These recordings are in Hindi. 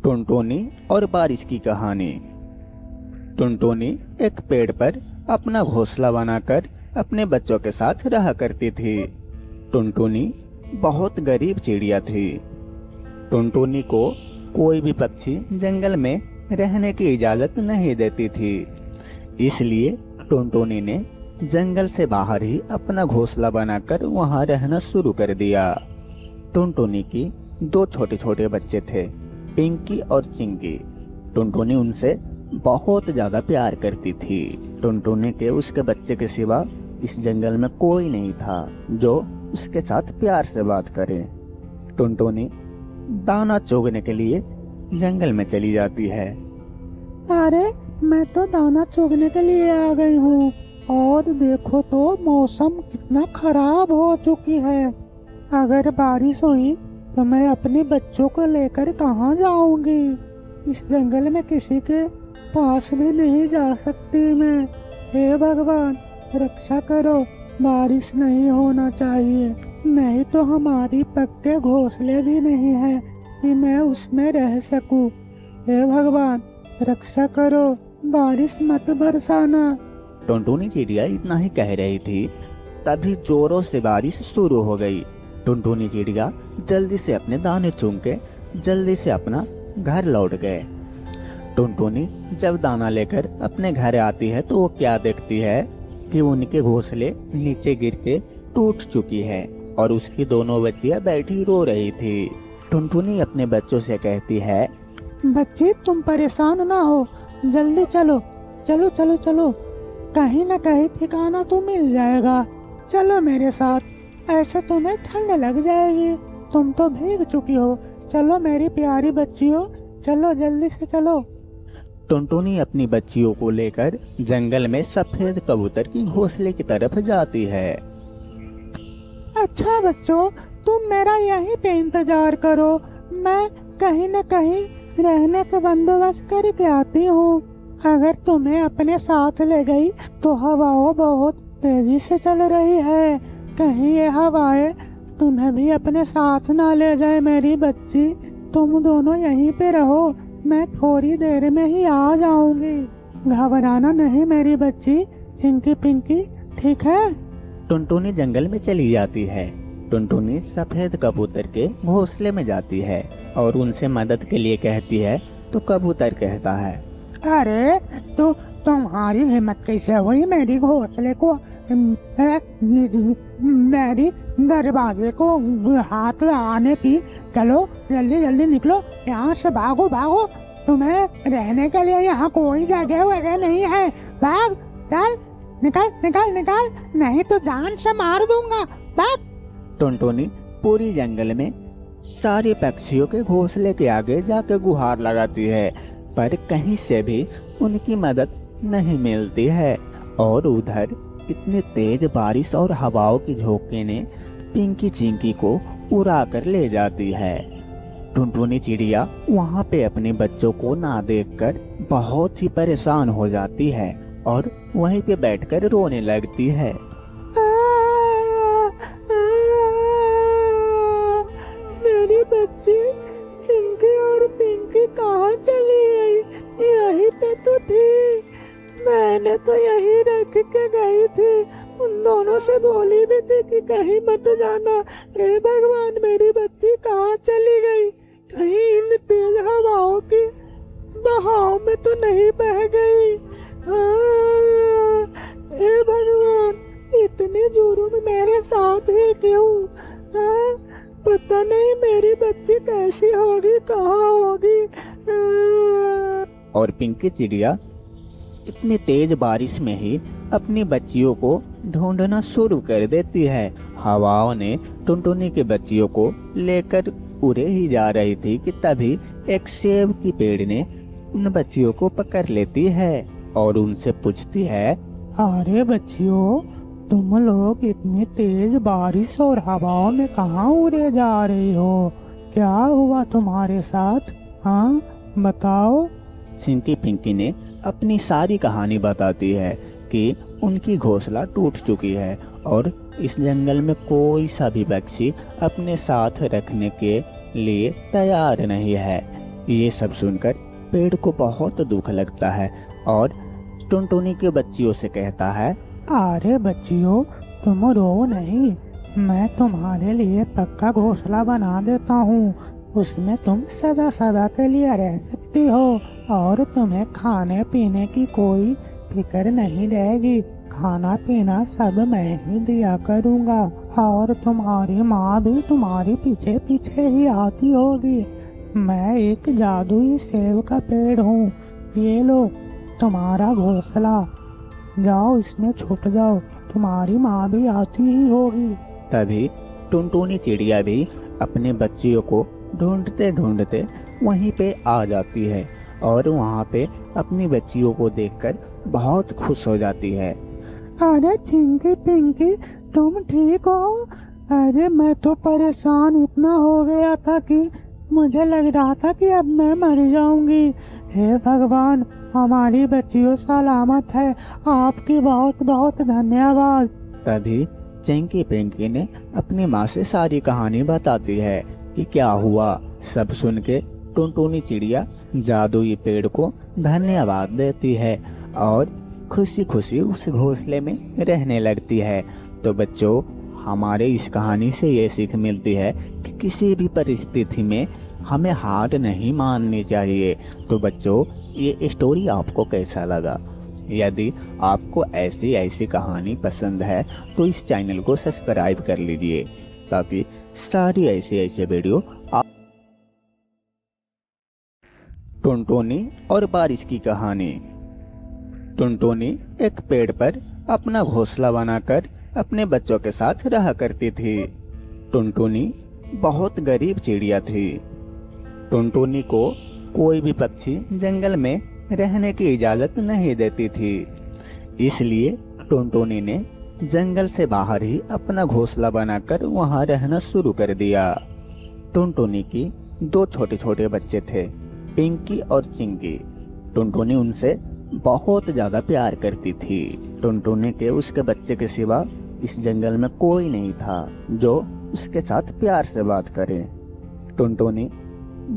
टुनटुनी और बारिश की कहानी। टुनटुनी एक पेड़ पर अपना घोंसला बनाकर अपने बच्चों के साथ रहा करती थी। टुनटुनी बहुत गरीब चिड़िया थी। टुनटुनी को कोई भी पक्षी जंगल में रहने की इजाज़त नहीं देती थी। इसलिए टुनटुनी ने जंगल से बाहर ही अपना घोंसला बनाकर वहां रहना शुरू कर दिया। टुनटुनी की दो छोटे छोटे बच्चे थे, पिंकी और चिंकी। टुनटुनी उनसे बहुत ज्यादा प्यार करती थी। टुनटुनी के उसके बच्चे के सिवा इस जंगल में कोई नहीं था जो उसके साथ प्यार से बात करे। टुनटुनी दाना चुगने के लिए जंगल में चली जाती है। अरे मैं तो दाना चुगने के लिए आ गई हूँ और देखो तो मौसम कितना खराब हो चुकी है। अगर बारिश हुई तो मैं अपने बच्चों को लेकर कहाँ जाऊंगी? इस जंगल में किसी के पास भी नहीं जा सकती मैं। हे भगवान रक्षा करो, बारिश नहीं होना चाहिए, नहीं तो हमारी पक्के घोंसले भी नहीं है कि मैं उसमें रह सकूं। हे भगवान रक्षा करो, बारिश मत बरसाना। टुनटुनी चिड़िया इतना ही कह रही थी, तभी जोरों से बारिश शुरू हो गई। टुनटुनी चिड़िया जल्दी से अपने दाने चुन के जल्दी से अपना घर लौट गए। टुनटुनी जब दाना लेकर अपने घर आती है तो वो क्या देखती है कि उनके घोंसले नीचे गिर के टूट चुकी है और उसकी दोनों बच्चियां बैठी रो रही थी। टुनटुनी अपने बच्चों से कहती है, बच्चे तुम परेशान ना हो, जल्दी चलो चलो चलो चलो, कहीं ना कहीं ठिकाना तो मिल जाएगा। चलो मेरे साथ, ऐसे तुम्हें ठंड लग जाएगी, तुम तो भीग चुकी हो। चलो मेरी प्यारी बच्चियों, चलो जल्दी से चलो। टुनटुनी अपनी बच्चियों को लेकर जंगल में सफेद कबूतर की घोंसले की तरफ जाती है। अच्छा बच्चों, तुम मेरा यहीं पे इंतजार करो, मैं कहीं न कहीं रहने का बंदोबस्त करके आती हूँ। अगर तुम्हें अपने साथ ले गई तो हवाओं बहुत तेजी से चल रही है, कहीं ये हवाएं तुम्हें भी अपने साथ ना ले जाए। मेरी बच्ची तुम दोनों यहीं पे रहो, मैं थोड़ी देर में ही आ जाऊंगी। घबराना नहीं मेरी बच्ची, चिंकी पिंकी, ठीक है? टुनटुनी जंगल में चली जाती है। टुनटुनी सफेद कबूतर के घोंसले में जाती है और उनसे मदद के लिए कहती है तो कबूतर कहता है, अरे तो तुम्हारी हिम्मत कैसे हुई मेरी घोंसले को मेरी दरवाजे को हाथ लगाने की? चलो जल्दी जल्दी निकलो यहाँ से, भागो भागो, तुम्हें रहने के लिए यहाँ कोई जगह वगैरह नहीं है। भाग, चल निकल निकल निकल, नहीं तो जान से मार दूंगा, भाग। टुनटुनी पूरी जंगल में सारे पक्षियों के घोंसले के आगे जाकर गुहार लगाती है, पर कहीं से भी उनकी मदद नहीं मिलती है। और उधर इतनी तेज बारिश और हवाओं की झोंके ने पिंकी चिंकी को उड़ा कर ले जाती है। टुनटुनी चिड़िया वहाँ पे अपने बच्चों को ना देखकर बहुत ही परेशान हो जाती है और वहीं पे बैठकर रोने लगती है। मेरी बच्ची चिंकी और पिंकी कहाँ चली गई? यहीं पे तो थी, मैंने तो यहीं रख के गई थी। उन दोनों से बोली भी थी कि कहीं मत जाना। हे भगवान मेरी बच्ची कहाँ चली गई? कहीं इन तेज हवाओं की बहाव में तो नहीं बह गई? हे भगवान इतनी जुर्म मेरे साथ ही क्यों? पता नहीं मेरी बच्ची कैसी होगी, कहाँ होगी? और पिंकी चिड़िया इतनी तेज बारिश में ही अपनी बच्चियों को ढूंढना शुरू कर देती है। हवाओं ने टुनटुनी के बच्चियों को लेकर उड़े ही जा रही थी कि तभी एक सेब की पेड़ ने उन बच्चियों को पकड़ लेती है और उनसे पूछती है, अरे बच्चियों, तुम लोग इतनी तेज बारिश और हवाओं में कहाँ उड़े जा रही हो? क्या हुआ तुम्हारे साथ? हाँ बताओ। चिंकी पिंकी ने अपनी सारी कहानी बताती है कि उनकी घोंसला टूट चुकी है और इस जंगल में कोई सा भी पक्षी अपने साथ रखने के लिए तैयार नहीं है। ये सब सुनकर पेड़ को बहुत दुख लगता है और टुनटुनी के बच्चियों से कहता है, अरे बच्चियों, तुम रो नहीं, मैं तुम्हारे लिए पक्का घोंसला बना देता हूँ। उसमें तुम सदा सदा के लिए रह सकती हो और तुम्हें खाने पीने की कोई फिक्र नहीं रहेगी। खाना पीना सब मैं ही दिया करूँगा और तुम्हारी माँ भी तुम्हारे पीछे पीछे ही आती होगी। मैं एक जादुई सेब का पेड़ हूँ। ये लो तुम्हारा घोंसला, जाओ इसमें छुप जाओ, तुम्हारी माँ भी आती ही होगी। तभी टुनटुनी चिड़िया भी अपने बच्चियों को ढूंढते ढूंढते वहीं पे आ जाती है और वहाँ पे अपनी बच्चियों को देखकर बहुत खुश हो जाती है। अरे चिंकी पिंकी, तुम ठीक हो? अरे मैं तो परेशान इतना हो गया था कि मुझे लग रहा था कि अब मैं मर जाऊंगी। हे भगवान, हमारी बच्चियों सलामत है, आपकी बहुत बहुत धन्यवाद। तभी चिंकी पिंकी ने अपनी माँ से सारी कहानी बताती है कि क्या हुआ। सब सुन के टुनटुनी चिड़िया जादुई पेड़ को धन्यवाद देती है और खुशी खुशी उस घोंसले में रहने लगती है। तो बच्चों, हमारे इस कहानी से ये सीख मिलती है कि किसी भी परिस्थिति में हमें हार नहीं माननी चाहिए। तो बच्चों, ये स्टोरी आपको कैसा लगा? यदि आपको ऐसी कहानी पसंद है तो इस चैनल को सब्सक्राइब कर लीजिए ताकि सारी ऐसे वीडियो आप। टुनटुनी और बारिश की कहानी। टुनटुनी एक पेड़ पर अपना घोंसला बनाकर अपने बच्चों के साथ रहा करती थी। टुनटुनी बहुत गरीब चिड़िया थी। टुनटुनी को कोई भी पक्षी जंगल में रहने की इजाजत नहीं देती थी। इसलिए टुनटुनी ने जंगल से बाहर ही अपना घोंसला बनाकर वहां रहना शुरू कर दिया। टुनटुनी की 2 छोटे छोटे बच्चे थे, पिंकी और चिंकी। टुनटुनी उनसे बहुत ज्यादा प्यार करती थी। टुनटुनी के उसके बच्चे के सिवा इस जंगल में कोई नहीं था जो उसके साथ प्यार से बात करे। टुनटुनी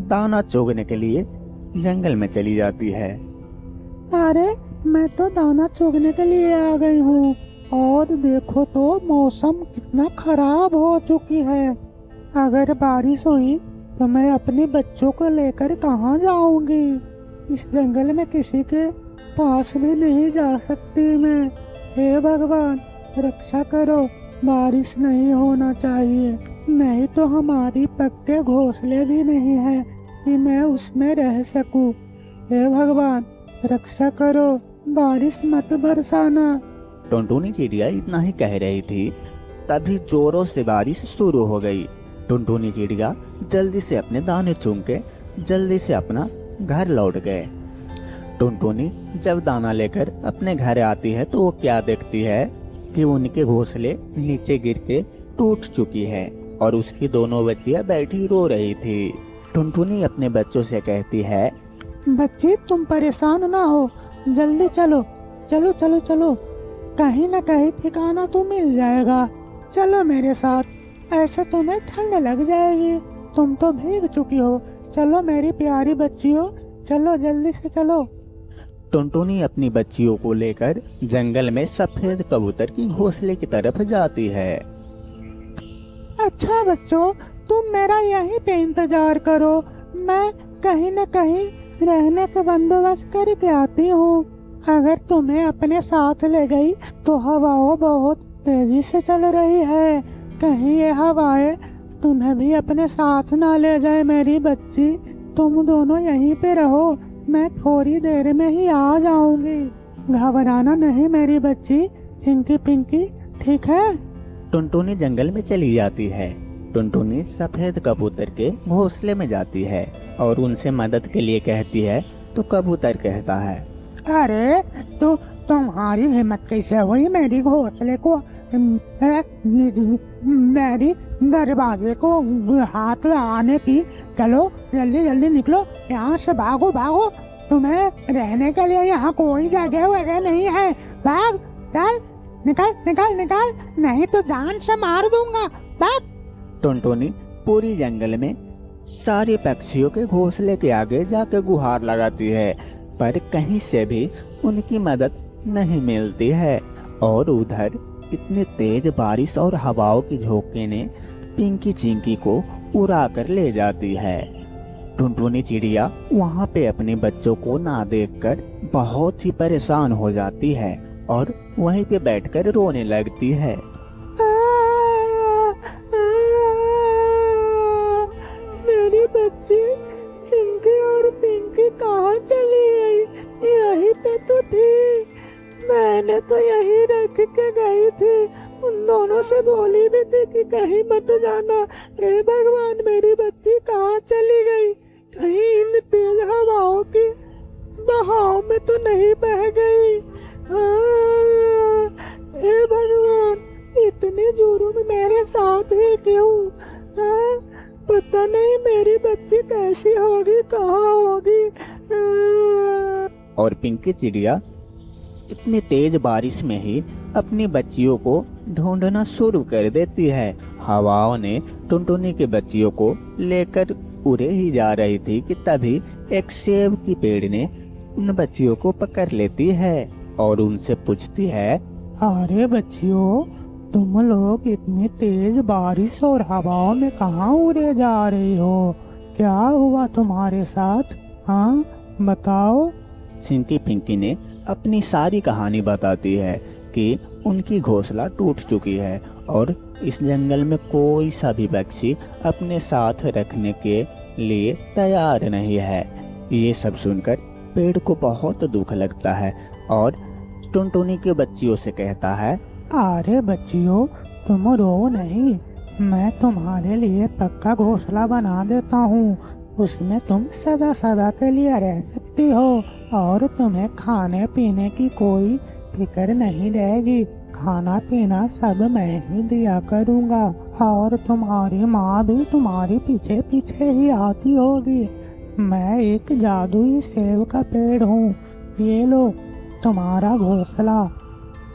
दाना चुगने के लिए जंगल में चली जाती है। अरे मैं तो दाना चुगने के लिए आ गई हूँ और देखो तो मौसम कितना खराब हो चुकी है। अगर बारिश हुई तो मैं अपने बच्चों को लेकर कहाँ जाऊंगी? इस जंगल में किसी के पास भी नहीं जा सकती मैं। हे भगवान, रक्षा करो, बारिश नहीं होना चाहिए, नहीं तो हमारी पक्के घोंसले भी नहीं है कि मैं उसमें रह सकूं। हे भगवान, रक्षा करो, बारिश मत बरसाना। टुनटुनी चिड़िया इतना ही कह रही थी, तभी जोरों से बारिश शुरू हो गई। टुनटुनी चिड़िया जल्दी से अपने दाने चुन के जल्दी से अपना घर लौट गए। टुनटुनी जब दाना लेकर अपने घर आती है तो वो क्या देखती है कि उनके घोंसले नीचे गिर के टूट चुकी है और उसकी दोनों बच्चियां बैठी रो रही थी। टुनटुनी अपने बच्चों से कहती है, बच्ची तुम परेशान ना हो, जल्दी चलो चलो चलो चलो, कहीं न कहीं ठिकाना तो मिल जाएगा। चलो मेरे साथ, ऐसे तुम्हें ठंड लग जाएगी, तुम तो भीग चुकी हो। चलो मेरी प्यारी बच्चियों, चलो जल्दी से चलो। टुनटुनी अपनी बच्चियों को लेकर जंगल में सफेद कबूतर की घोंसले की तरफ जाती है। अच्छा बच्चों, तुम मेरा यहीं पे इंतजार करो, मैं कहीं न कहीं रहने का बंदोबस्त करके आती हूँ। अगर तुम्हें अपने साथ ले गई तो हवाओं बहुत तेजी से चल रही है, कहीं ये हवाएं तुम्हें भी अपने साथ ना ले जाए। मेरी बच्ची, तुम दोनों यहीं पे रहो, मैं थोड़ी देर में ही आ जाऊंगी। घबराना नहीं मेरी बच्ची, चिंकी पिंकी, ठीक है? टुनटुनी जंगल में चली जाती है। टुनटुनी सफेद कबूतर के घोंसले में जाती है और उनसे मदद के लिए कहती है तो कबूतर कहता है, अरे तो तुम्हारी हिम्मत कैसे हुई मेरी घोंसले को, मेरी दरवाजे को हाथ लगाने की? चलो जल्दी जल्दी निकलो यहाँ से, भागो भागो, तुम्हें रहने के लिए यहाँ कोई जगह वगैरह नहीं है। भाग, चल, निकल निकल निकल, नहीं तो जान से मार दूंगा, भाग। टुनटुनी पूरी जंगल में सारे पक्षियों के घोंसले के आगे जाकर गुहार लगाती है, पर कहीं से भी उनकी मदद नहीं मिलती है। और उधर इतनी तेज बारिश और हवाओं की झोंके ने पिंकी चिंकी को उड़ा कर ले जाती है। टुनटुनी चिड़िया वहाँ पे अपने बच्चों को ना देखकर बहुत ही परेशान हो जाती है और वहीं पे बैठकर रोने लगती है। मेरी बच्ची चिंकी और पिंकी कहाँ चली गई? यहीं पे तो थी, मैंने तो यहीं रख के गई थी। उन दोनों से बोली भी थी कि कहीं मत जाना। हे भगवान, मेरी बच्ची कहाँ चली गई? कहीं इन तेज हवाओं की बहाव में तो नहीं बह गई? हे भगवान, इतनी जुर्म मेरे साथ ही क्यों? पता नहीं मेरी बच्ची कैसी होगी, कहाँ होगी। और पिंकी चिड़िया इतनी तेज बारिश में ही अपनी बच्चियों को ढूंढना शुरू कर देती है। हवाओं ने टुनटुनी के बच्चियों को लेकर उड़े ही जा रही थी कि तभी एक सेब की पेड़ ने उन बच्चियों को पकड़ लेती है और उनसे पूछती है, अरे बच्चियों, तुम लोग इतनी तेज बारिश और हवाओं में कहाँ उड़े जा रही हो? क्या हुआ तुम्हारे साथ? हाँ, बताओ। चिंकी पिंकी ने अपनी सारी कहानी बताती है कि उनकी घोंसला टूट चुकी है और इस जंगल में कोई सा भी पक्षी अपने साथ रखने के लिए तैयार नहीं है। ये सब सुनकर पेड़ को बहुत दुख लगता है और टुनटुनी के बच्चियों से कहता है, अरे बच्चियों, तुम रो नहीं, मैं तुम्हारे लिए पक्का घोंसला बना देता हूँ। उसमें तुम सदा सदा के लिए रह सकती हो और तुम्हें खाने पीने की कोई फिक्र नहीं रहेगी। खाना पीना सब मैं ही दिया करूँगा और तुम्हारी माँ भी तुम्हारे पीछे पीछे ही आती होगी। मैं एक जादुई सेब का पेड़ हूँ। ये लो तुम्हारा घोंसला,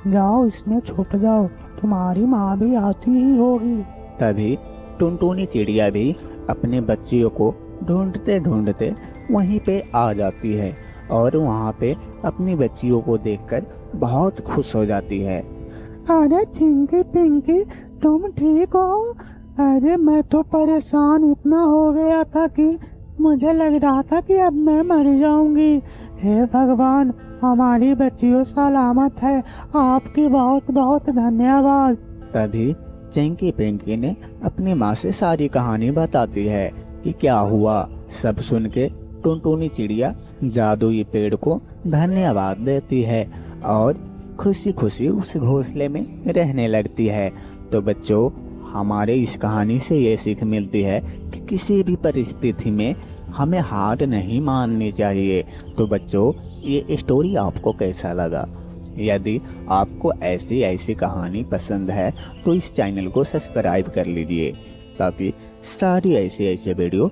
जाओ इसमें छुप जाओ, तुम्हारी माँ भी आती ही होगी। तभी टुनटुनी चिड़िया भी अपने बच्चियों को ढूंढते ढूंढते वहीं पे आ जाती है और वहाँ पे अपनी बच्चियों को देखकर बहुत खुश हो जाती है। अरे चिंकी पिंकी, तुम ठीक हो? अरे मैं तो परेशान इतना हो गया था कि मुझे लग रहा था कि अब मैं मर जाऊंगी। हे भगवान, हमारी बच्चियों सलामत है, आपकी बहुत बहुत धन्यवाद। तभी चिंकी पिंकी ने अपनी माँ से सारी कहानी बताती है कि क्या हुआ। सब सुन के टुनटुनी चिड़िया जादुई पेड़ को धन्यवाद देती है और खुशी खुशी उस घोंसले में रहने लगती है। तो बच्चों, हमारे इस कहानी से ये सीख मिलती है कि किसी भी परिस्थिति में हमें हार नहीं माननी चाहिए। तो बच्चों, ये स्टोरी आपको कैसा लगा? यदि आपको ऐसी कहानी पसंद है तो इस चैनल को सब्सक्राइब कर लीजिए ताकि सारी ऐसे वीडियो